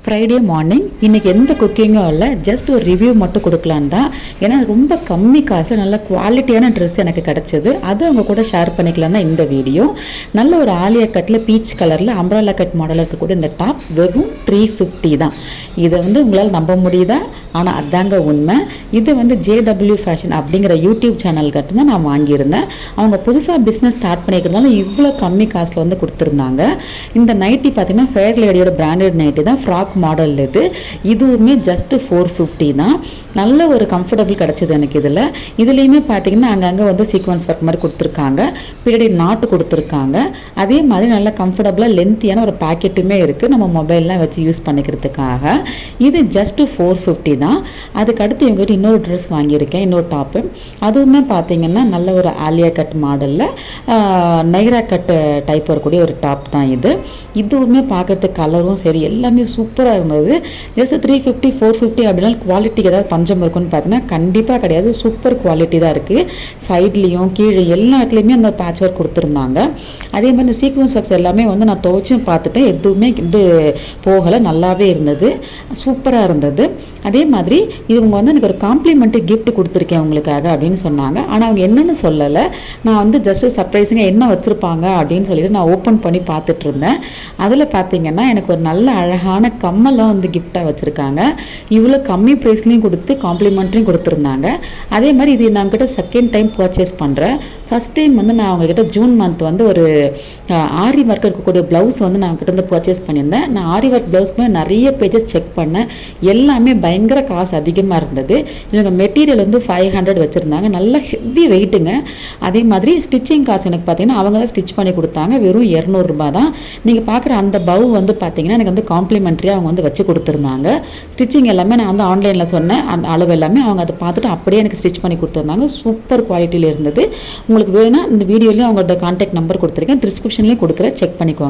Friday morning இன்றைக்கி எந்த குக்கிங்கும் இல்லை, ஜஸ்ட் ஒரு ரிவ்யூ மட்டும் கொடுக்கலான்னு தான். ஏன்னா ரொம்ப கம்மி காசில் நல்ல குவாலிட்டியான ட்ரெஸ் எனக்கு கிடச்சிது. அது அவங்க கூட ஷேர் பண்ணிக்கலான்னா இந்த வீடியோ. நல்ல ஒரு ஆலியா கட்டில் பீச் கலரில் அம்ப்ரல்லா கட் மாடலில் இருக்கக்கூடிய இந்த டாப் வெறும் 350 தான். இதை உங்களால் நம்ப முடியுதா? ஆனால் அதாங்க உண்மை. இது JW ஃபேஷன் அப்படிங்கிற யூடியூப் சேனல் கட்டு தான் நான் வாங்கியிருந்தேன். அவங்க புதுசாக பிஸ்னஸ் ஸ்டார்ட் பண்ணிக்கிறதுனால இவ்வளோ கம்மி காசில் கொடுத்துருந்தாங்க. இந்த நைட்டி பார்த்திங்கன்னா ஃபேர் லேடியோட பிராண்டட் நைட்டி தான், ஃப்ராக் மாடல். இதுவுமே ஜஸ்ட் 450 தான். நல்ல ஒரு கம்ஃபர்டபுள் கிடச்சிது எனக்கு. இதுலேயுமே பார்த்தீங்கன்னா அங்கங்கே சீக்வன்ஸ் ஒர்க் மாதிரி கொடுத்துருக்காங்க, பின்னாடி நாட்டு கொடுத்துருக்காங்க. அதே மாதிரி நல்ல கம்ஃபர்டபுளாக லென்த்தியான ஒரு பேக்கெட்டுமே இருக்குது நம்ம மொபைல்லாம் வச்சு யூஸ் பண்ணிக்கிறதுக்காக. இது ஜஸ்ட் 450 தான். அதுக்கடுத்து இவங்ககிட்ட இன்னொரு ட்ரெஸ் வாங்கியிருக்கேன், இன்னொரு டாப்பு. அதுவுமே பார்த்தீங்கன்னா நல்ல ஒரு ஆலியா கட் மாடலில் நைரா கட் டைப் வரக்கூடிய ஒரு டாப் தான் இது. இதுவுமே பார்க்குறதுக்கு கலரும் சரி எல்லாமே சூப்பராக இருந்தது. ஜஸ்ட் 350 450 அப்படின்னா குவாலிட்டிக்கு ஏதாவது பஞ்சம் இருக்குன்னு பார்த்தீங்கன்னா கண்டிப்பாக கிடையாது. சூப்பர் குவாலிட்டி தான் இருக்குது. சைட்லேயும் கீழே எல்லா இடத்துலையுமே அந்த பேட்ச் ஒர்க் கொடுத்துருந்தாங்க. அதே மாதிரி இந்த சீக்வன்ஸ் ஒர்க்ஸ் எல்லாமே நான் துவைச்சும் பார்த்துட்டேன், எதுவுமே இது போகலை, நல்லாவே இருந்தது, சூப்பராக இருந்தது. அதே மாதிரி இவங்க எனக்கு ஒரு காம்ப்ளிமெண்ட்டு கிஃப்ட் கொடுத்துருக்கேன் உங்களுக்காக அப்படின்னு சொன்னாங்க. ஆனால் அவங்க என்னென்னு சொல்லலை. நான் ஜஸ்ட்டு சர்ப்ரைஸிங்காக என்ன வச்சுருப்பாங்க அப்படின்னு சொல்லிட்டு நான் ஓப்பன் பண்ணி பார்த்துட்டு இருந்தேன். அதில் பார்த்தீங்கன்னா எனக்கு ஒரு நல்ல அழகான கம்மலாம் கிஃப்டாக வச்சுருக்காங்க. இவ்வளோ கம்மி ப்ரைஸ்லையும் கொடுத்து காம்ப்ளிமெண்ட்ரியும் கொடுத்துருந்தாங்க. அதே மாதிரி இது நான் கிட்ட செகண்ட் டைம் பர்ச்சேஸ் பண்ணுறேன். ஃபஸ்ட் டைம் நான் அவங்கக்கிட்ட ஜூன் மந்த் ஒரு ஆரி ஒர்க் இருக்கக்கூடிய ப்ளவுஸ் நான் அவங்ககிட்ட பர்ச்சேஸ் பண்ணியிருந்தேன். நான் ஆரி ஒர்க் ப்ளவுஸ்க்குமே நிறைய பேஜஸ் செக் பண்ணேன், எல்லாமே பயங்கர காசு அதிகமாக இருந்தது. இவங்க மெட்டீரியல் 500 வச்சுருந்தாங்க, நல்ல ஹெவி வெயிட்டுங்க. அதே மாதிரி ஸ்டிச்சிங் காசு எனக்கு பார்த்தீங்கன்னா அவங்க தான் ஸ்டிச் பண்ணி கொடுத்தாங்க, வெறும் 200 ரூபா தான். நீங்கள் பார்க்குற அந்த பவு பார்த்தீங்கன்னா எனக்கு காம்ப்ளிமெண்ட்ரியாக அவங்க வச்சு கொடுத்துருந்தாங்க. ஸ்டிச்சிங் எல்லாமே நான் ஆன்லைனில் சொன்னேன், அந்த அளவு எல்லாமே அவங்க அதை பார்த்துட்டு அப்படியே எனக்கு ஸ்டிச் பண்ணி கொடுத்துருந்தாங்க. சூப்பர் குவாலிட்டியில் இருந்தது. உங்களுக்கு வேணும்னா இந்த வீடியோலேயும் அவங்களோட கான்டாக்ட் நம்பர் கொடுத்துருக்கேன், டிஸ்கிரிப்ஷன்லேயும் கொடுக்குறேன், செக் பண்ணிக்கோங்க.